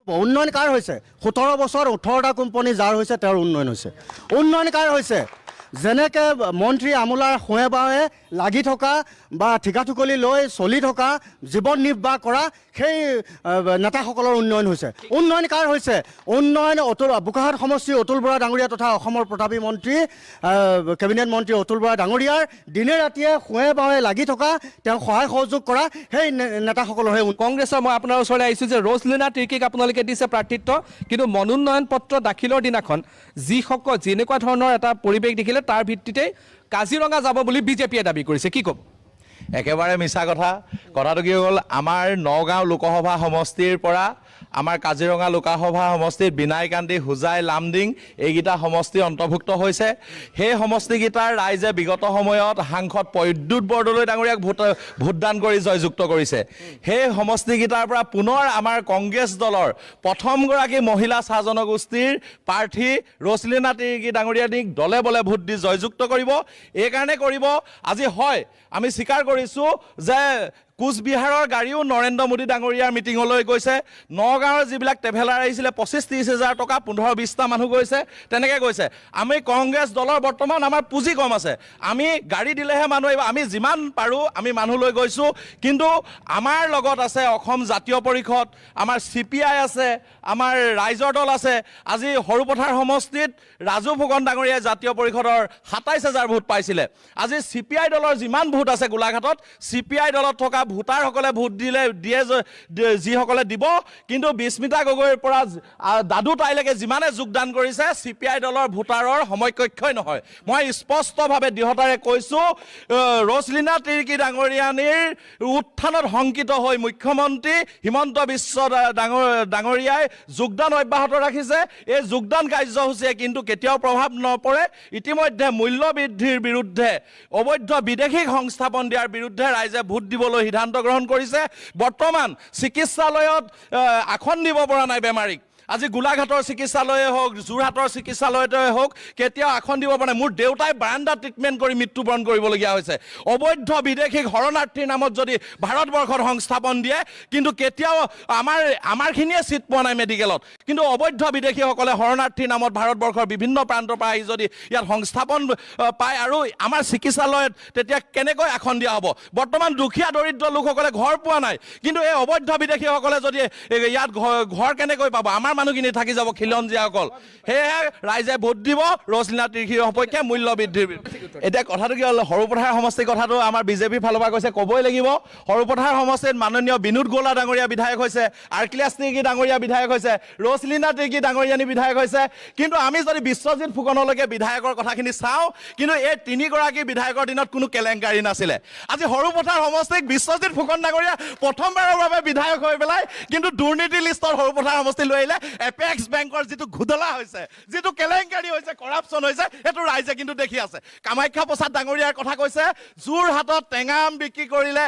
উন্নয়ন কাৰ হৈছে 17 বছৰ 18টা কোম্পানী যাৰ হৈছে তেওঁৰ উন্নয়ন হৈছে উন্নয়ন কাৰ হৈছে যেনেকৈ মন্ত্ৰী আমোলাৰ শুৱে বাৱে লাগি থকা বা ঠিকাঠুকলি লৈ চলি থকা জীৱন নিৰ্বাহ কৰা সেই নেতাসকলৰ উন্নয়ন হৈছে উন্নয়ন কাৰ হৈছে উন্নয়ন বোকাখাট সমষ্টিৰ অতুল বৰা ডাঙৰীয়া তথা অসমৰ প্ৰতাপী মন্ত্ৰী কেবিনেট মন্ত্ৰী অতুল বৰা ডাঙৰীয়াৰ দিনে ৰাতিয়ে শুৱে বাৱে লাগি থকা তেওঁ সহায় সহযোগ কৰা সেই নেতাসকলৰ কংগ্ৰেছৰ মই আপোনাৰ ওচৰলৈ আহিছোঁ যে ৰজলিনা তিৰ্কীক আপোনালোকে দিছে প্ৰাৰ্থিত্ব কিন্তু মনোনয়ন পত্ৰ দাখিলৰ দিনাখন যিসকল যেনেকুৱা ধৰণৰ এটা পৰিৱেশ দেখিলে তাৰ ভিত্তিতে কাজিৰঙা যাব বুলি বিজেপিয়ে দাবী কৰিছে কি ক'ব একেবাৰে মিছা কথাটো কি হ'ল আমাৰ নগাঁও লোকসভা সমষ্টিৰ পৰা আমাৰ কাজিৰঙা লোকসভা সমষ্টিত বিনায়কান্দি হোজাই লামডিং এইকেইটা সমষ্টি অন্তৰ্ভুক্ত হৈছে সেই সমষ্টিকেইটাৰ ৰাইজে বিগত সময়ত সাংসদ প্ৰদ্যুৎ বৰদলৈ ডাঙৰীয়াক ভোটদান কৰি জয়যুক্ত কৰিছে সেই সমষ্টিকেইটাৰ পৰা পুনৰ আমাৰ কংগ্ৰেছ দলৰ প্ৰথমগৰাকী মহিলা চাহ জনগোষ্ঠীৰ প্ৰাৰ্থী ৰজলিনা তিৰ্কী ডাঙৰীয়াক দলে বলে ভোট দি জয়যুক্ত কৰিব এইকাৰণে কৰিব আজি হয় আমি স্বীকাৰ কৰিছোঁ যে কোচবিহাৰৰ গাড়ীও নৰেন্দ্ৰ মোদী ডাঙৰীয়াৰ মিটিঙলৈ গৈছে নগাঁৱৰ যিবিলাক ট্ৰেভেলাৰ আহিছিলে 25-30 হাজাৰ টকা 15-20টা মানুহ গৈছে তেনেকৈ গৈছে আমি কংগ্ৰেছ দলৰ বৰ্তমান আমাৰ পুঁজি কম আছে আমি গাড়ী দিলেহে মানুহ আহিব আমি যিমান পাৰোঁ আমি মানুহ লৈ গৈছোঁ কিন্তু আমাৰ লগত আছে অসম জাতীয় পৰিষদ আমাৰ CPI আছে আমাৰ ৰাইজৰ দল আছে আজি সৰুপথাৰ সমষ্টিত ৰাজু ফুকন ডাঙৰীয়াই জাতীয় পৰিষদৰ 27,000 ভোট পাইছিলে আজি CPI দলৰ যিমান ভোট আছে গোলাঘাটত CPI দলত থকা ভোটাৰসকলে ভোট দিয়ে যিসকলে দিব কিন্তু বিস্মিতা গগৈৰ পৰা দাদু তাইলৈকে যিমানে যোগদান কৰিছে CPI দলৰ ভোটাৰৰ সমকক্ষই নহয় মই স্পষ্টভাৱে দৃঢ়তাৰে কৈছোঁ ৰজলিনা তিৰ্কী ডাঙৰীয়ানীৰ উত্থানত শংকিত হৈ মুখ্যমন্ত্ৰী হিমন্ত বিশ্ব ডাঙৰীয়াই যোগদান অব্যাহত ৰাখিছে এই যোগদান কাৰ্যসূচীয়ে কিন্তু কেতিয়াও প্ৰভাৱ নপৰে ইতিমধ্যে মূল্য বৃদ্ধিৰ বিৰুদ্ধে অবৈধ বিদেশী সংস্থাপন দিয়াৰ বিৰুদ্ধে ৰাইজে ভোট দিবলৈ সিদ্ধান্ত গ্ৰহণ কৰিছে বৰ্তমান চিকিৎসালয়ত আসন দিব পৰা নাই বেমাৰীক আজি গোলাঘাটৰ চিকিৎসালয়ে হওক যোৰহাটৰ চিকিৎসালয়তে হওক কেতিয়াও আসন দিব পৰা নাই মোৰ দেউতাই বাৰাণ্ডা ট্ৰিটমেণ্ট কৰি মৃত্যুবৰণ কৰিবলগীয়া হৈছে অবৈধ বিদেশী শৰণাৰ্থীৰ নামত যদি ভাৰতবৰ্ষত সংস্থাপন দিয়ে কিন্তু কেতিয়াও আমাৰখিনিয়ে চিট পোৱা নাই মেডিকেলত কিন্তু অবৈধ বিদেশীসকলে শৰণাৰ্থীৰ নামত ভাৰতবৰ্ষৰ বিভিন্ন প্ৰান্তৰ পৰা আহি যদি ইয়াত সংস্থাপন পায় আৰু আমাৰ চিকিৎসালয়ত তেতিয়া কেনেকৈ আসন দিয়া হ'ব বৰ্তমান দুখীয়া দৰিদ্ৰ লোকসকলে ঘৰ পোৱা নাই কিন্তু এই অবৈধ বিদেশীসকলে যদি ইয়াত ঘৰ কেনেকৈ পাব আমাৰ মানুহখিনি থাকি যাব খিলঞ্জীয়াসকল সেয়েহে ৰাইজে ভোট দিব ৰজলিনা তিৰ্কীৰ সপক্ষে মূল্য বৃদ্ধিৰ এতিয়া কথাটো কি হ'ল সৰুপথাৰ সমষ্টিৰ কথাটো আমাৰ বিজেপিৰ ফালৰ পৰা কৈছে ক'বই লাগিব সৰুপথাৰ সমষ্টিত মাননীয় বিনোদ গোলা ডাঙৰীয়া বিধায়ক হৈছে আৰ্কিলাছ তিৰ্কী ডাঙৰীয়া বিধায়ক হৈছে ৰজলিনা তিৰ্কী ডাঙৰীয়ানী বিধায়ক হৈছে কিন্তু আমি যদি বিশ্বজিৎ ফুকনলৈকে বিধায়কৰ কথাখিনি চাওঁ কিন্তু এই তিনিগৰাকী বিধায়কৰ দিনত কোনো কেলেংকাৰী নাছিলে আজি সৰুপথাৰ সমষ্টিক বিশ্বজিৎ ফুকন ডাঙৰীয়া প্ৰথমবাৰৰ বাবে বিধায়ক হৈ পেলাই কিন্তু দুৰ্নীতি লিষ্টৰ সৰুপথাৰ সমষ্টি লৈ আহিলে এপেক্স বেংকৰ যিটো ঘোদলা হৈছে যিটো কেলেংকাৰী হৈছে কৰাপশ্যন হৈছে সেইটো ৰাইজে কিন্তু দেখি আছে কামাখ্যা প্ৰসাদ ডাঙৰীয়াৰ কথা কৈছে যোৰহাটত টেঙাম বিক্ৰী কৰিলে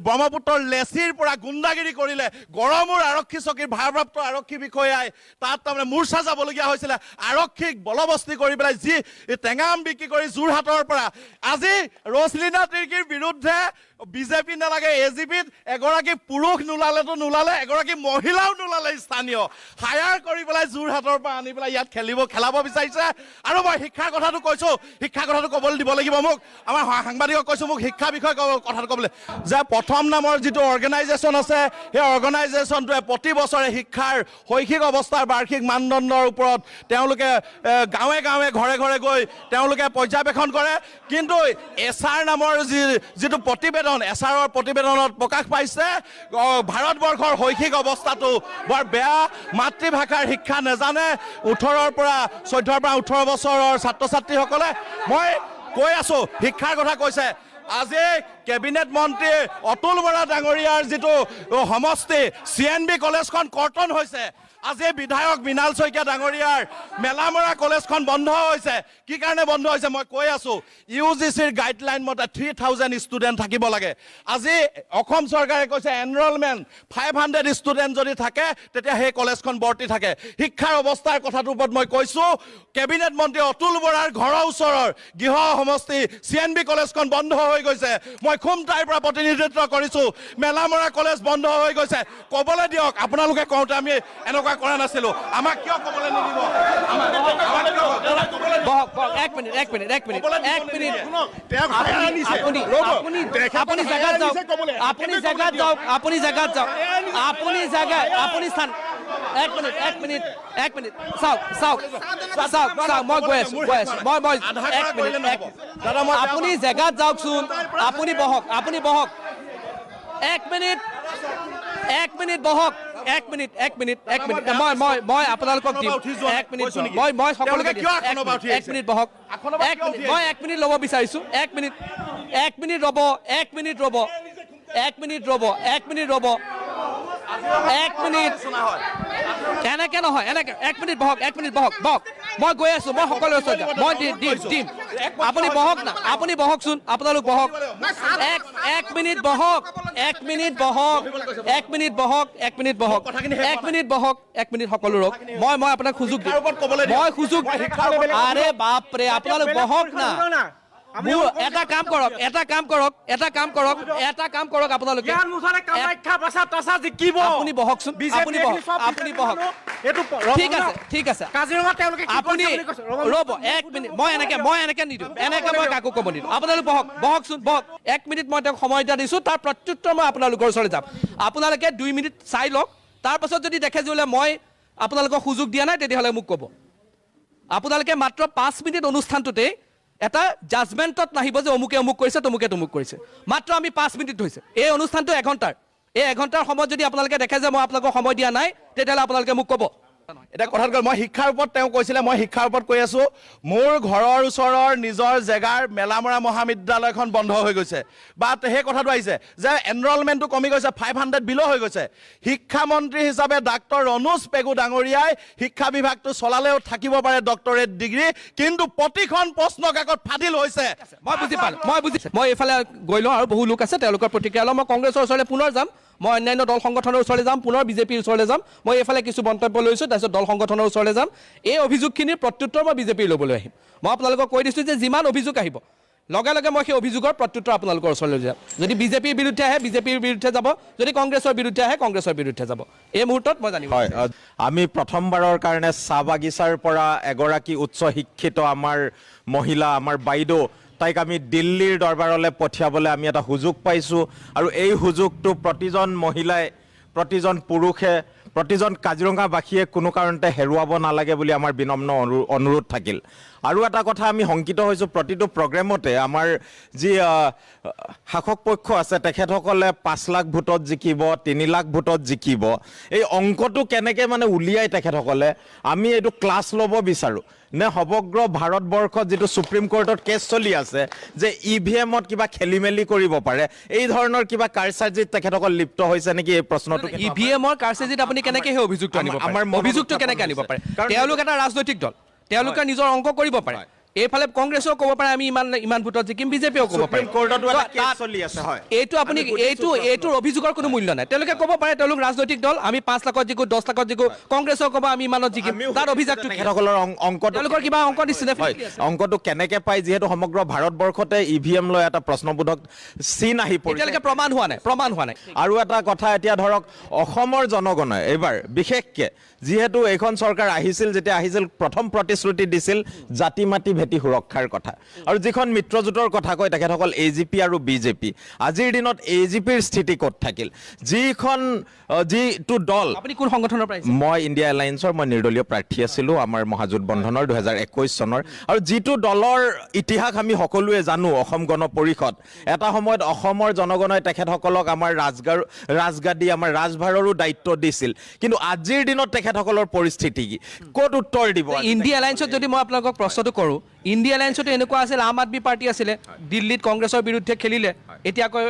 ব্ৰহ্মপুত্ৰৰ লেচিৰ পৰা গুণ্ডাগিৰি কৰিলে গড়মূৰ আৰক্ষী চকীৰ ভাৰপ্ৰাপ্ত আৰক্ষী বিষয়াই তাত তাৰমানে মূৰ্ছা যাবলগীয়া হৈছিলে আৰক্ষীক বলবস্তি কৰি পেলাই যি টেঙাম বিক্ৰী কৰি যোৰহাটৰ পৰা আজি ৰজলিনা তিৰ্কীৰ বিৰুদ্ধে বিজেপি নালাগে এজিপিত এগৰাকী পুৰুষ নোলালেতো নোলালে এগৰাকী মহিলাও নোলালে স্থানীয় হায়াৰ কৰি পেলাই যোৰহাটৰ পৰা আনি পেলাই ইয়াত খেলাব বিচাৰিছে আৰু মই শিক্ষাৰ কথাটো কৈছোঁ শিক্ষাৰ কথাটো ক'বলৈ দিব লাগিব মোক আমাৰ সাংবাদিকক কৈছোঁ মোক শিক্ষা বিষয়ে কথাটো ক'বলৈ যে প্ৰথম নামৰ যিটো অৰ্গেনাইজেশ্যন আছে সেই অৰ্গেনাইজেশ্যনটোৱে প্ৰতি বছৰে শিক্ষাৰ শৈক্ষিক অৱস্থাৰ বাৰ্ষিক মানদণ্ডৰ ওপৰত তেওঁলোকে গাঁৱে গাঁৱে ঘৰে ঘৰে গৈ তেওঁলোকে পৰ্যবেক্ষণ কৰে কিন্তু এছআৰ নামৰ যিটো প্ৰতিবেদন এছআৰৰ প্ৰতিবেদনত প্ৰকাশ পাইছে ভাৰতবৰ্ষৰ শৈক্ষিক অৱস্থাটো বৰ বেয়া মাতৃভাষাৰ শিক্ষা নাজানে 14 পৰা 18 বছৰৰ ছাত্ৰ ছাত্ৰীসকলে মই কৈ আছোঁ শিক্ষাৰ কথা কৈছে আজি কেবিনেট মন্ত্ৰী অতুল বৰা ডাঙৰীয়াৰ যিটো সমষ্টি CNB কলেজখন কৰ্তন হৈছে আজি বিধায়ক মৃণাল শইকীয়া ডাঙৰীয়াৰ মেলামৰা কলেজখন বন্ধ হৈছে কি কাৰণে বন্ধ হৈছে মই কৈ আছো ইউজিচিৰ গাইডলাইন মতে 3000 ষ্টুডেণ্ট থাকিব লাগে আজি অসম চৰকাৰে কৈছে এনৰলমেণ্ট 500 ষ্টুডেণ্ট যদি থাকে তেতিয়া সেই কলেজখন ভৰ্তি থাকে শিক্ষাৰ অৱস্থাৰ কথাটোৰ ওপৰত মই কৈছো কেবিনেট মন্ত্ৰী অতুল বৰাৰ ঘৰৰ ওচৰৰ গৃহ সমষ্টি CNB কলেজখন বন্ধ হৈ গৈছে মই খুমটাইৰ পৰা প্ৰতিনিধিত্ব কৰিছো মেলামৰা কলেজ বন্ধ হৈ গৈছে ক'বলৈ দিয়ক আপোনালোকে কওঁতে আমি এনেকুৱা কৰা নাছিলো আমাক কিয় ক'বলৈ নিদিব আপুনি জেগাত যাওকচোন আপুনি বহক এক মিনিট বহক মই আপোনালোকক দিম এক মিনিট মই সকলোকে এক মিনিট বহক মই এক মিনিট ল'ব বিচাৰিছো এক মিনিট এনেকে নহয় এনেকে এক মিনিট বহক মই গৈ আছো মই সকলোৰে ওচৰত যাম মই দিম আপুনি বহক না আপুনি বহকচোন আপোনালোক বহক এক মিনিট সকলো ৰখ মই আপোনাক সুযোগ দিম আৰে বাপৰে আপোনালোক বহক না মোৰ এটা কাম কৰক আপোনালোকে আপুনি বহকচোন আপুনি বহক ঠিক আছে আপুনি ৰ'ব এক মিনিট মই এনেকে নিদিওঁ এনেকে মই কাকো ক'ব নিদিওঁ আপোনালোক বহকচোন এক মিনিট মই তেওঁক সময় এটা দিছোঁ তাৰ প্ৰত্যুত্তৰ মই আপোনালোকৰ ওচৰলৈ যাম আপোনালোকে 2 মিনিট চাই লওক তাৰপাছত যদি দেখে যে মই আপোনালোকক সুযোগ দিয়া নাই তেতিয়াহ'লে মোক ক'ব আপোনালোকে মাত্ৰ 5 মিনিট অনুষ্ঠানটোতে এটা জাজমেণ্টত নাহিব যে অমুকে অমুক কৰিছে তমুকে কৰিছে মাত্ৰ আমি 5 মিনিট হৈছে এই অনুষ্ঠানটো এঘণ্টাৰ এই এঘণ্টাৰ সময়ত যদি আপোনালোকে দেখে যে মই আপোনালোকক সময় দিয়া নাই তেতিয়াহ'লে আপোনালোকে মোক ক'ব এটা কথাত গ'ল মই শিক্ষাৰ ওপৰত তেওঁ কৈছিলে মই শিক্ষাৰ ওপৰত কৈ আছো মোৰ ঘৰৰ ওচৰৰ নিজৰ জেগাৰ মেলামৰা মহাবিদ্যালয়খন বন্ধ হৈ গৈছে বা সেই কথাটো আহিছে যে এনৰলমেণ্টটো কমি গৈছে 500 বিলো হৈ গৈছে শিক্ষামন্ত্ৰী হিচাপে ডাক্তৰ ৰণোজ পেগু ডাঙৰীয়াই শিক্ষা বিভাগটো চলালেও থাকিব পাৰে ডক্টৰেট ডিগ্ৰী কিন্তু প্ৰতিখন প্ৰশ্ন কাকত ফাদিল হৈছে মই বুজিছো মই এইফালে গৈ লওঁ আৰু বহু লোক আছে তেওঁলোকৰ প্ৰতিক্ৰিয়া লওঁ মই কংগ্ৰেছৰ ওচৰলৈ পুনৰ যাম মই অন্যান্য দল সংগঠনৰ ওচৰলৈ যাম পুনৰ বিজেপিৰ ওচৰলৈ যাম মই এইফালে কিছু মন্তব্য লৈছোঁ তাৰপিছত দল সংগঠনৰ ওচৰলৈ যাম এই অভিযোগখিনিৰ প্ৰত্যুত্তৰ মই বিজেপিৰ ল'বলৈ আহিম মই আপোনালোকক কৈ দিছোঁ যে যিমান অভিযোগ আহিব লগে লগে মই সেই অভিযোগৰ প্ৰত্যুত্তৰ আপোনালোকৰ ওচৰলৈ যাম যদি বিজেপিৰ বিৰুদ্ধে আহে বিজেপিৰ বিৰুদ্ধে যাব যদি কংগ্ৰেছৰ বিৰুদ্ধে আহে কংগ্ৰেছৰ বিৰুদ্ধে যাব এই মুহূৰ্তত মই জানিব হয় আমি প্ৰথমবাৰৰ কাৰণে চাহ বাগিচাৰ পৰা এগৰাকী উচ্চ শিক্ষিত আমাৰ মহিলা আমাৰ বাইদেউ তাইক আমি দিল্লীৰ দৰবাৰলৈ পঠিয়াবলৈ আমি এটা সুযোগ পাইছোঁ আৰু এই সুযোগটো প্ৰতিজন মহিলাই প্ৰতিজন পুৰুষে প্ৰতিজন কাজিৰঙাবাসীয়ে কোনো কাৰণতে হেৰুৱাব নালাগে বুলি আমাৰ বিনম্ৰ অনুৰোধ থাকিল আৰু এটা কথা আমি শংকিত হৈছোঁ প্ৰতিটো প্ৰগ্ৰেমতে আমাৰ যি শাসক পক্ষ আছে তেখেতসকলে 5 লাখ ভোটত জিকিব 3 লাখ ভোটত জিকিব এই অংকটো কেনেকৈ মানে উলিয়াই তেখেতসকলে আমি এইটো ক্লাছ ল'ব বিচাৰোঁ নে সমগ্ৰ ভাৰতবৰ্ষত যিটো সুপ্ৰিম কোৰ্টত কেছ চলি আছে যে EVMত কিবা খেলি মেলি কৰিব পাৰে এই ধৰণৰ কিবা কাৰচাৰ্জিত তেখেতসকল লিপ্ত হৈছে নেকি এই প্ৰশ্নটো EVMৰ কাৰচাৰ্জিত আপুনি কেনেকৈ সেই অভিযোগটো আনিব পাৰে আমাৰ অভিযোগটো কেনেকৈ আনিব পাৰে তেওঁলোক এটা ৰাজনৈতিক দল তেওঁলোকে নিজৰ অংক কৰিব পাৰে এইফালে কংগ্ৰেছেও ক'ব পাৰে আমি ইমান ভোটত জিকিম বিজেপিও ক'ব পাৰে এইটো আপুনি এইটোৰ অভিযোগৰ কোনো মূল্য নাই তেওঁলোকে ক'ব পাৰে তেওঁলোক ৰাজনৈতিক দল আমি 5 লাখত জিকো 10 লাখত জিকো কংগ্ৰেছেও ক'ব আমি ইমানত জিকিম তাৰ অভিযোগটো তেখেতসকলৰ অংক তেওঁলোকৰ কিবা অংক দিছিলে অংকটো কেনেকৈ পায় যিহেতু সমগ্ৰ ভাৰতবৰ্ষতে EVM লৈ এটা প্ৰশ্নবোধক চিন আহি পৰিছে এতিয়ালৈকে প্ৰমাণ হোৱা নাই আৰু এটা কথা এতিয়া ধৰক অসমৰ জনগণে এইবাৰ বিশেষকৈ যিহেতু এইখন চৰকাৰ আহিছিল যেতিয়া আহিছিল প্ৰথম প্ৰতিশ্ৰুতি দিছিল জাতি মাটি ভেটি সুৰক্ষাৰ কথা আৰু যিখন মিত্ৰজোঁটৰ কথা কয় তেখেতসকল AGP আৰু BJP আজিৰ দিনত AGPৰ স্থিতি ক'ত থাকিল যিটো দল আপুনি কোন সংগঠনৰ পৰা মই ইণ্ডিয়া এলায়েন্সৰ মই নিৰ্দলীয় প্ৰাৰ্থী আছিলোঁ আমাৰ মহাজোঁট বন্ধনৰ 2021 চনৰ আৰু যিটো দলৰ ইতিহাস আমি সকলোৱে জানো অসম গণ পৰিষদ এটা সময়ত অসমৰ জনগণে তেখেতসকলক আমাৰ ৰাজগাদী আমাৰ ৰাজভাৰৰো দায়িত্ব দিছিল কিন্তু আজিৰ দিনত তেখেতসকলৰ পৰিস্থিতি কি ক'ত উত্তৰ দিব ইণ্ডিয়া এলায়েন্সত যদি মই আপোনালোকক প্ৰশ্নটো কৰোঁ ইণ্ডিয়া এলায়েন্সতো এনেকুৱা আছিল আম আদমি পাৰ্টি আছিলে দিল্লীত কংগ্ৰেছৰ বিৰুদ্ধে খেলিলে এতিয়াকৈ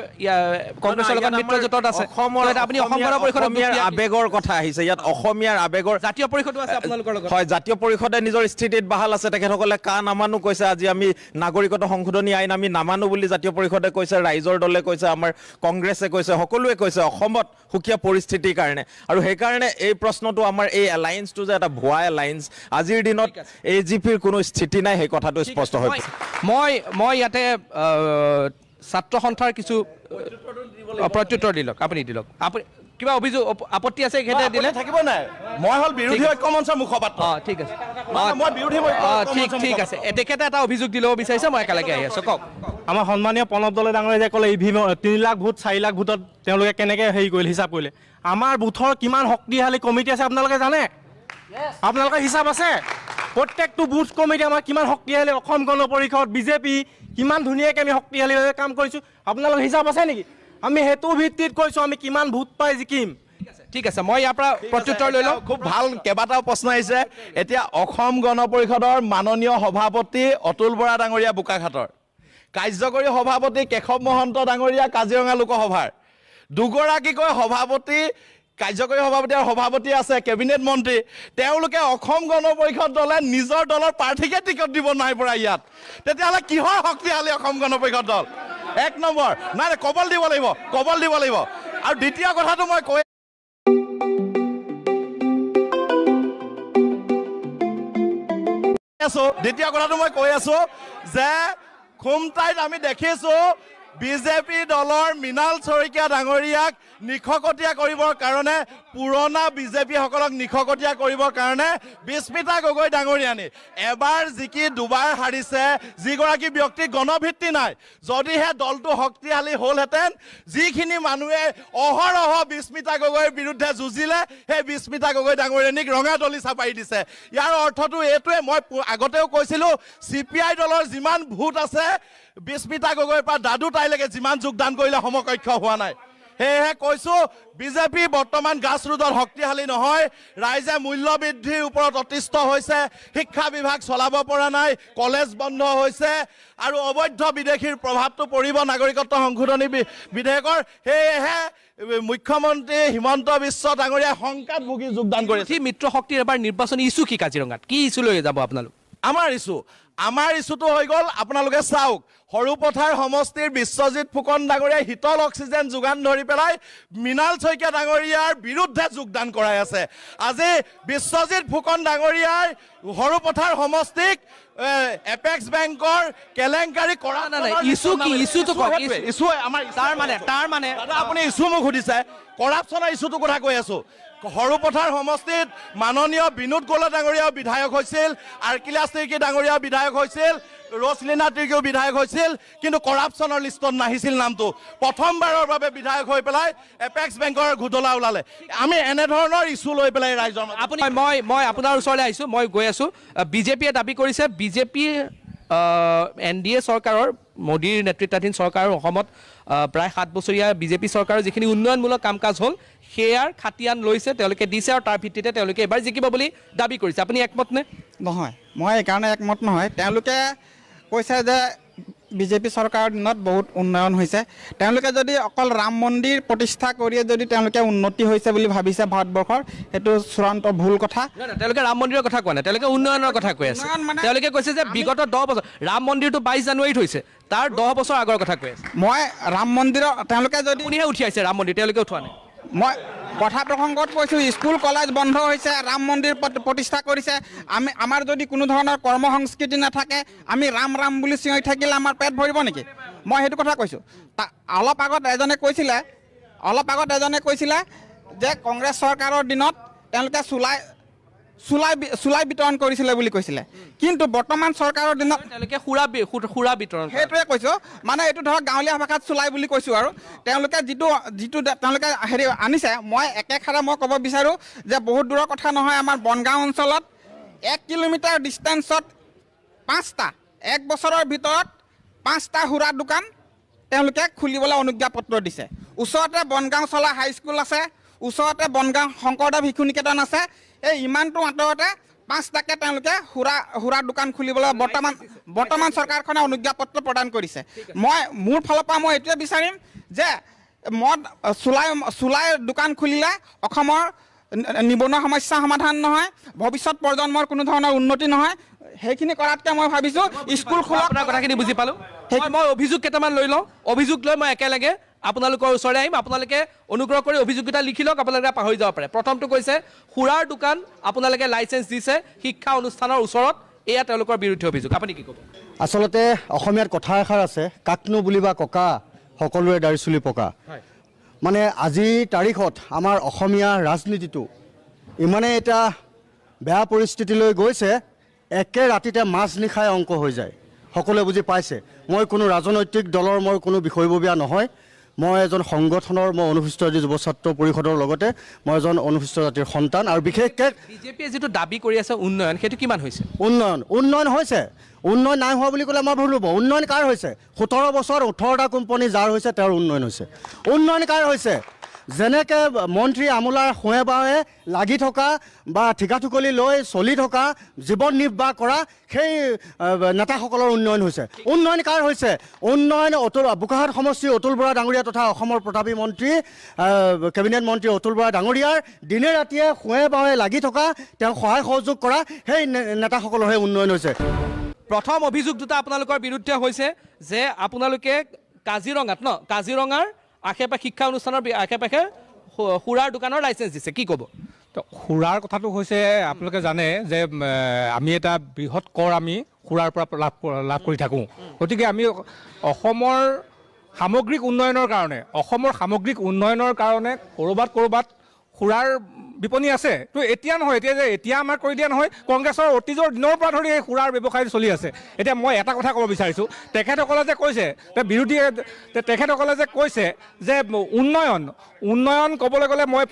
কংগ্ৰেছৰ লগত মিত্ৰজোঁটত আছে অসমৰ তো আপুনি অসম গণ পৰিষদক দুখ অসমীয়াৰ দিয়া কি? আবেগৰ কথা আহিছে ইয়াত অসমীয়াৰ আবেগৰ জাতীয় পৰিষদো আছে আপোনালোকৰ লগত হয় জাতীয় পৰিষদে নিজৰ স্থিতিত বাহাল আছে তেখেতসকলে নামানো কৈছে আজি আমি নাগৰিকত্ব সংশোধনী আইন আমি নামানো বুলি জাতীয় পৰিষদে কৈছে ৰাইজৰ দলে কৈছে আমাৰ কংগ্ৰেছে কৈছে সকলোৱে কৈছে অসমত সুকীয়া পৰিস্থিতিৰ কাৰণে আৰু সেইকাৰণে এই প্ৰশ্নটো আমাৰ এই এলায়েন্সটো যে এটা ভুৱা এলায়েন্স আজিৰ দিনত AGPৰ কোনো স্থিতি নাই সেই কথাটো স্পষ্ট হৈ পৰিছে মই ইয়াতে ছাত্ৰ সন্থাৰ কিছু প্ৰত্যুত্তৰ দিলক আপুনি দিলক আপুনি কিবা অভিযোগ আপত্তি আছে এখেতে দিলে থাকিব নাই মই হল বিৰোধী ঐক্য মঞ্চৰ মুখপাত্ৰ ঠিক আছে মই বিৰোধী ঠিক আছে তেখেতে এটা অভিযোগ দিব বিচাৰিছে মই একেলগে আহি আছোঁ কওক আমাৰ সন্মানীয় প্ৰণৱ দলে ডাঙৰীয়া যে ক'লে EVM 3 লাখ ভোট 4 লাখ ভোটত তেওঁলোকে কেনেকৈ হেৰি কৰিলে হিচাপ কৰিলে আমাৰ বুথৰ কিমান শক্তিশালী কমিটি আছে আপোনালোকে জানে আপোনালোকৰ হিচাপ আছে প্ৰত্যেকটো বুথ কমিটি আমাৰ কিমান শক্তিশালী অসম গণ পৰিষদ বিজেপি কিমান ধুনীয়াকৈ আমি শক্তিশালীভাৱে কাম কৰিছোঁ আপোনালোকৰ হিচাপ আছে নেকি আমি সেইটো ভিত্তিত কৈছোঁ আমি কিমান ভোট পাই জিকিম ঠিক আছে মই ইয়াৰ পৰা প্ৰত্যুত্তৰ লৈ লওঁ খুব ভাল কেইবাটাও প্ৰশ্ন আহিছে এতিয়া অসম গণ পৰিষদৰ মাননীয় সভাপতি অতুল বৰা ডাঙৰীয়া বোকাখাটৰ কাৰ্যকৰী সভাপতি কেশৱ মহন্ত ডাঙৰীয়া কাজিৰঙা লোকসভাৰ দুগৰাকীকৈ সভাপতি কাৰ্যকৰী সভাপতি আৰু সভাপতি আছে কেবিনেট মন্ত্ৰী তেওঁলোকে অসম গণ পৰিষদ দলে নিজৰ দলৰ প্ৰাৰ্থীকে টিকট দিব নাই পৰা ইয়াত তেতিয়াহ'লে কিহৰ শক্তিশালী অসম গণ পৰিষদ দল এক নম্বৰ নাই কবল দিব লাগিব আৰু দ্বিতীয় কথাটো মই কৈ আছো যে খুমটাইত আমি দেখিছোঁ বিজেপি দলৰ মৃণাল শইকীয়া ডাঙৰীয়াক নিশকতীয়া কৰিবৰ কাৰণে পুৰণা বিজেপিসকলক নিশকতীয়া কৰিবৰ কাৰণে বিস্মিতা গগৈ ডাঙৰীয়ানী এবাৰ জিকি দুবাৰ হাৰিছে যিগৰাকী ব্যক্তি গণভিত্তি নাই যদিহে দলটো শক্তিশালী হ'লহেঁতেন যিখিনি মানুহে অহৰহ বিস্মিতা গগৈৰ বিৰুদ্ধে যুঁজিলে সেই বিস্মিতা গগৈ ডাঙৰীয়ানীক ৰঙা দলি চাপাই দিছে ইয়াৰ অৰ্থটো এইটোৱে মই আগতেও কৈছিলোঁ CPI দলৰ যিমান ভোট আছে বিস্মিতা গগৈৰ পৰা দাদু তাইলৈকে যিমান যোগদান কৰিলে সমকক্ষ হোৱা নাই সেয়েহে কৈছোঁ বিজেপি বৰ্তমান গ্ৰাছৰুটত শক্তিশালী নহয় ৰাইজে মূল্য বৃদ্ধিৰ ওপৰত অতিষ্ঠ হৈছে শিক্ষা বিভাগ চলাব পৰা নাই কলেজ বন্ধ হৈছে আৰু অবৈধ বিদেশীৰ প্ৰভাৱটো পৰিব নাগৰিকত্ব সংশোধনী বিধেয়কৰ সেয়েহে মুখ্যমন্ত্ৰী হিমন্ত বিশ্ব ডাঙৰীয়া শংকাত ভুগি যোগদান কৰিছে মিত্ৰ শক্তিৰ এবাৰ নিৰ্বাচনী ইছ্যু কি কাজিৰঙাত কি ইছ্যু লৈ যাব আপোনালোক আমাৰ ইছ্যুটো হৈ গ'ল আপোনালোকে চাওক সৰুপথাৰ সমষ্টিৰ বিশ্বজিৎ ফুকন ডাঙৰীয়াই শীতল অক্সিজেন যোগান ধৰি পেলাই মৃণাল শইকীয়া ডাঙৰীয়াৰ বিৰুদ্ধে যোগদান কৰাই আছে আজি বিশ্বজিৎ ফুকন ডাঙৰীয়াই সৰুপথাৰ সমষ্টিক এপেক্স বেংকৰ কেলেংকাৰী কৰা আপুনি ইছ্যু মোক সুধিছে কৰাপশ্যনৰ ইছ্যুটোৰ কথা কৈ আছোঁ সৰুপথাৰ সমষ্টিত মাননীয় বিনোদ গোলা ডাঙৰীয়াও বিধায়ক হৈছিল আৰ্কিলাছ তিৰ্কী ডাঙৰীয়াও বিধায়ক হৈছিল ৰছলীনা তিৰ্কীও বিধায়ক হৈছিল কিন্তু কৰাপশ্যনৰ লিষ্টত নাহিছিল নামটো প্ৰথমবাৰৰ বাবে বিধায়ক হৈ পেলাই এপেক্স বেংকৰ ঘোদলা ওলালে আমি এনেধৰণৰ ইছ্যু লৈ পেলাই ৰাইজৰ আপুনি মই আপোনাৰ ওচৰলৈ আহিছোঁ মই গৈ আছোঁ বিজেপিয়ে দাবী কৰিছে বিজেপি NDA চৰকাৰৰ মোদীৰ নেতৃত্বাধীন চৰকাৰৰ অসমত প্ৰায় 7 বছৰীয়া বিজেপি চৰকাৰৰ যিখিনি উন্নয়নমূলক কাম কাজ হ'ল সেয়াৰ খাতিয়ান লৈছে তেওঁলোকে দিছে আৰু তাৰ ভিত্তিতে তেওঁলোকে এবাৰ জিকিব বুলি দাবী কৰিছে আপুনি একমত নে নহয় মই এইকাৰণে একমত নহয় তেওঁলোকে কৈছে যে বিজেপি চৰকাৰৰ দিনত বহুত উন্নয়ন হৈছে তেওঁলোকে যদি অকল ৰাম মন্দিৰ প্ৰতিষ্ঠা কৰিয়ে যদি তেওঁলোকে উন্নতি হৈছে বুলি ভাবিছে ভাৰতবৰ্ষৰ সেইটো চূড়ান্ত ভুল কথা তেওঁলোকে ৰাম মন্দিৰৰ কথা কোৱা নাই তেওঁলোকে উন্নয়নৰ কথা কৈ আছে তেওঁলোকে কৈছে যে বিগত 10 বছৰ ৰাম মন্দিৰটো 22 জানুৱাৰীত হৈছে তাৰ 10 বছৰ আগৰ কথা কৈ আছে মই ৰাম মন্দিৰৰ তেওঁলোকে যদি আপুনিহে উঠি আহিছে ৰাম মন্দিৰ তেওঁলোকে উঠোৱা নাই মই কথা প্ৰসংগত কৈছোঁ স্কুল কলেজ বন্ধ হৈছে ৰাম মন্দিৰ প্ৰতিষ্ঠা কৰিছে আমাৰ যদি কোনো ধৰণৰ কৰ্ম সংস্কৃতি নাথাকে আমি ৰাম ৰাম বুলি চিঞৰি থাকিলে আমাৰ পেট ভৰিব নেকি মই সেইটো কথা কৈছোঁ অলপ আগত এজনে কৈছিলে যে কংগ্ৰেছ চৰকাৰৰ দিনত তেওঁলোকে চুলাই বিতৰণ কৰিছিলে বুলি কৈছিলে কিন্তু বৰ্তমান চৰকাৰৰ দিনত তেওঁলোকে সুৰা বিতৰণ সেইটোৱে কৈছোঁ মানে এইটো ধৰক গাঁৱলীয়া ভাষাত চুলাই বুলি কৈছোঁ আৰু তেওঁলোকে যিটো তেওঁলোকে হেৰি আনিছে মই একেষাৰে মই ক'ব বিচাৰোঁ যে বহুত দূৰৰ কথা নহয় আমাৰ বনগাঁও অঞ্চলত 1 কিলোমিটাৰ ডিষ্টেঞ্চত 5টা 1 বছৰৰ ভিতৰত 5টা সুৰা দোকান তেওঁলোকে খুলিবলৈ অনুজ্ঞাপত্ৰ দিছে ওচৰতে বনগাঁও চলা হাইস্কুল আছে ওচৰতে বনগাঁও শংকৰদেৱ শিশু নিকেতন আছে এই ইমানটো আঁতৰতে 5টাকে তেওঁলোকে সুৰা দোকান খুলিবলৈ বৰ্তমান চৰকাৰখনে অনুজ্ঞাপত্ৰ প্ৰদান কৰিছে মই মোৰ ফালৰ পৰা মই এইটোৱে বিচাৰিম যে মদ চুলাই দোকান খুলিলে অসমৰ নিবনুৱা সমস্যা সমাধান নহয় ভৱিষ্যত প্ৰজন্মৰ কোনো ধৰণৰ উন্নতি নহয় সেইখিনি কৰাতকৈ মই ভাবিছোঁ স্কুল খোলা আপোনাৰ কথাখিনি বুজি পালোঁ মই অভিযোগ কেইটামান লৈ লওঁ অভিযোগ লৈ মই একেলগে আপোনালোকৰ ওচৰলৈ আহিম আপোনালোকে অনুগ্ৰহ কৰি অভিযোগকেইটা লিখি লওক আপোনালোকে পাহৰি যাব পাৰে প্ৰথমটো কৈছে সুৰাৰ দোকান আপোনালোকে লাইচেঞ্চ দিছে শিক্ষা অনুষ্ঠানৰ ওচৰত এয়া তেওঁলোকৰ বিৰুদ্ধে অভিযোগ আপুনি কি ক'ব আচলতে অসমীয়াত কথা এষাৰ আছে কাকনো বুলিবা ককা সকলোৰে দাড়ি চুলি পকা মানে আজিৰ তাৰিখত আমাৰ অসমীয়া ৰাজনীতিটো ইমানে এটা বেয়া পৰিস্থিতিলৈ গৈছে একে ৰাতিতে মাছ নিশাই অংক হৈ যায় সকলোৱে বুজি পাইছে মই কোনো ৰাজনৈতিক দলৰ মই কোনো বিষয়ববীয়া নহয় মই এজন সংগঠনৰ মই অনুসূচিত জাতি যুৱ ছাত্ৰ পৰিষদৰ লগতে মই এজন অনুসূচিত জাতিৰ সন্তান আৰু বিশেষকৈ বিজেপিয়ে যিটো দাবী কৰি আছে উন্নয়ন সেইটো কিমান হৈছে উন্নয়ন হৈছে উন্নয়ন নাই হোৱা বুলি ক'লে মই ভুল হ'ব উন্নয়ন কাৰ হৈছে 17 বছৰ 18টা কোম্পানী যাৰ হৈছে তেওঁৰ উন্নয়ন হৈছে উন্নয়ন কাৰ হৈছে যেনেকৈ মন্ত্ৰী আমোলাৰ সোঁৱে বাৱে লাগি থকা বা ঠিকাঠুকলি লৈ চলি থকা জীৱন নিৰ্বাহ কৰা সেই নেতাসকলৰ উন্নয়ন হৈছে উন্নয়ন কাৰ হৈছে উন্নয়ন বোকাখাট সমষ্টিৰ অতুল বৰা ডাঙৰীয়া তথা অসমৰ প্ৰতাপী মন্ত্ৰী কেবিনেট মন্ত্ৰী অতুল বৰা ডাঙৰীয়াৰ দিনে ৰাতিয়ে সোঁৱে বাৱে লাগি থকা তেওঁক সহায় সহযোগ কৰা সেই নেতাসকলৰহে উন্নয়ন হৈছে প্ৰথম অভিযোগ দুটা আপোনালোকৰ বিৰুদ্ধে হৈছে যে আপোনালোকে কাজিৰঙাৰ আশে-পাশে শিক্ষা অনুষ্ঠানৰ আশে-পাশে সুৰাৰ দোকানৰ লাইচেঞ্চ দিছে কি ক'ব তো সুৰাৰ কথাটো হৈছে আপোনালোকে জানে যে আমি এটা বৃহৎ কৰ আমি সুৰাৰ পৰা লাভ কৰি থাকোঁ গতিকে আমি অসমৰ সামগ্ৰিক উন্নয়নৰ কাৰণে ক'ৰবাত সুৰাৰ বিপণী আছে তো এতিয়া নহয় এতিয়া আমাৰ কৰি দিয়া নহয় কংগ্ৰেছৰ অতীজৰ দিনৰ পৰা ধৰি এই সুৰাৰ ব্যৱসায় চলি আছে এতিয়া মই এটা কথা ক'ব বিচাৰিছোঁ তেখেতসকলে যে কৈছে তেখেতসকলে যে কৈছে যে উন্নয়ন ক'বলৈ গ'লে মোৰ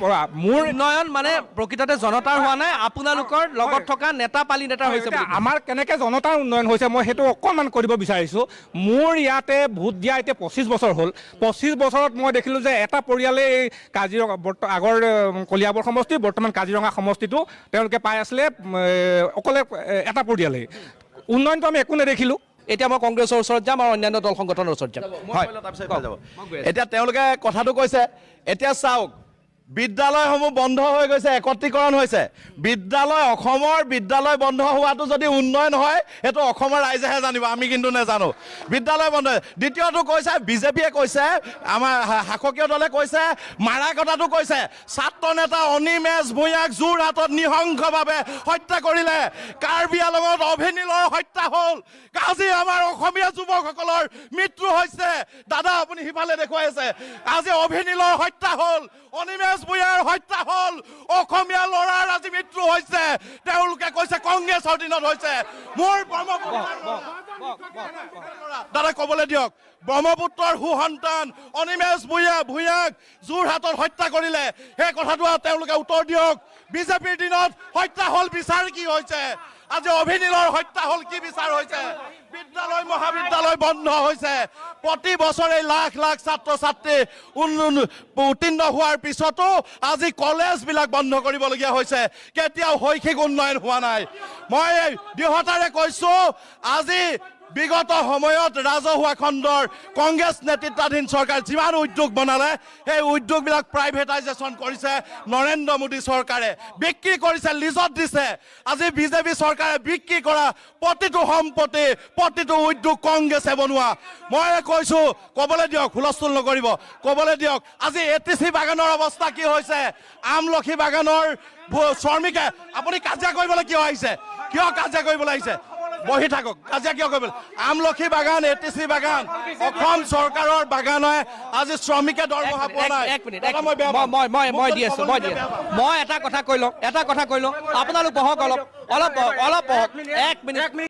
উন্নয়ন মানে প্ৰকৃততে জনতাৰ হোৱা নাই আপোনালোকৰ লগত থকা নেতা হৈছে আমাৰ কেনেকৈ জনতাৰ উন্নয়ন হৈছে মই সেইটো অকণমান কৰিব বিচাৰিছোঁ মোৰ ইয়াতে ভোট দিয়া এতিয়া 25 বছৰ হ'ল 25 বছৰত মই দেখিলোঁ যে এটা পৰিয়ালে এই কাজিৰঙা আগৰ কলিয়াবৰ সমষ্টি বৰ্তমান কাজিৰঙা সমষ্টিটো তেওঁলোকে পাই আছিলে অকলে এটা পৰিয়ালেই উন্নয়নটো আমি একো নেদেখিলোঁ এতিয়া মই কংগ্ৰেছৰ ওচৰত যাম আৰু অন্যান্য দল সংগঠনৰ ওচৰত যাম এতিয়া তেওঁলোকে কথাটো কৈছে এতিয়া চাওক বিদ্যালয়সমূহ বন্ধ হৈ গৈছে একত্ৰীকৰণ হৈছে অসমৰ বিদ্যালয় বন্ধ হোৱাটো যদি উন্নয়ন হয় সেইটো অসমৰ ৰাইজেহে জানিব আমি কিন্তু নাজানো বিদ্যালয় বন্ধ দ্বিতীয়টো কৈছে বিজেপিয়ে কৈছে আমাৰ শাসকীয় দলে কৈছে মাৰা কথাটো কৈছে ছাত্ৰ নেতা অনিমেষ ভূঞাক যোৰহাটত নৃশংসভাৱে হত্যা কৰিলে কাৰ্বি আংলঙত অভিনীলৰ হত্যা হ'ল আজি আমাৰ অসমীয়া যুৱকসকলৰ মৃত্যু হৈছে দাদা আপুনি সিফালে দেখুৱাই আছে আজি অভিনীলৰ হত্যা হ'ল অনিমেষ ভূঞাৰ হত্যা হ'ল অসমীয়া ল'ৰাৰ আজি মৃত্যু হৈছে তেওঁলোকে কৈছে কংগ্ৰেছৰ দিনত হৈছে মোৰ দাদা ক'বলৈ দিয়ক ব্ৰহ্মপুত্ৰৰ সুসন্তান অনিমেষ ভূঞাক যোৰহাটত হত্যা কৰিলে সেই কথাটো তেওঁলোকে উত্তৰ দিয়ক বিজেপিৰ দিনত হত্যা হ'ল বিচাৰ কি হৈছে আজি অভিনীলৰ হত্যা হ'ল কি বিচাৰ হৈছে বিদ্যালয় মহাবিদ্যালয় বন্ধ হৈছে প্ৰতি বছৰে লাখ ছাত্ৰ ছাত্ৰী উত্তীৰ্ণ হোৱাৰ পিছতো আজি কলেজবিলাক বন্ধ কৰিবলগীয়া হৈছে কেতিয়াও শৈক্ষিক উন্নয়ন হোৱা নাই মই দৃঢ়তাৰে কৈছোঁ আজি বিগত সময়ত ৰাজহুৱা খণ্ডৰ কংগ্ৰেছ নেতৃত্বাধীন চৰকাৰ যিমান উদ্যোগ বনালে সেই উদ্যোগবিলাক প্ৰাইভেটাইজেশ্যন কৰিছে নৰেন্দ্ৰ মোদী চৰকাৰে বিক্ৰী কৰিছে লিজত দিছে আজি বিজেপি চৰকাৰে বিক্ৰী কৰা প্ৰতিটো সম্পত্তি প্ৰতিটো উদ্যোগ কংগ্ৰেছে বনোৱা মই কৈছোঁ ক'বলৈ দিয়ক হুলস্থুল নকৰিব ক'বলৈ দিয়ক আজি ATC বাগানৰ অৱস্থা কি হৈছে আমলখি বাগানৰ শ্ৰমিকে আপুনি কাজিয়া কৰিবলৈ কিয় আহিছে কাজিয়া কৰিবলৈ আহিছে বহি থাকক কাজিয়া কিয় কৰিবলৈ আমলখি বাগান ATC বাগান অসম চৰকাৰৰ বাগানে আজি শ্ৰমিকে দৰমহা পোৱা নাই মই দি আছোঁ মই এটা কথা কৈ লওঁ আপোনালোক বহক অলপ বহক 1 মিনিট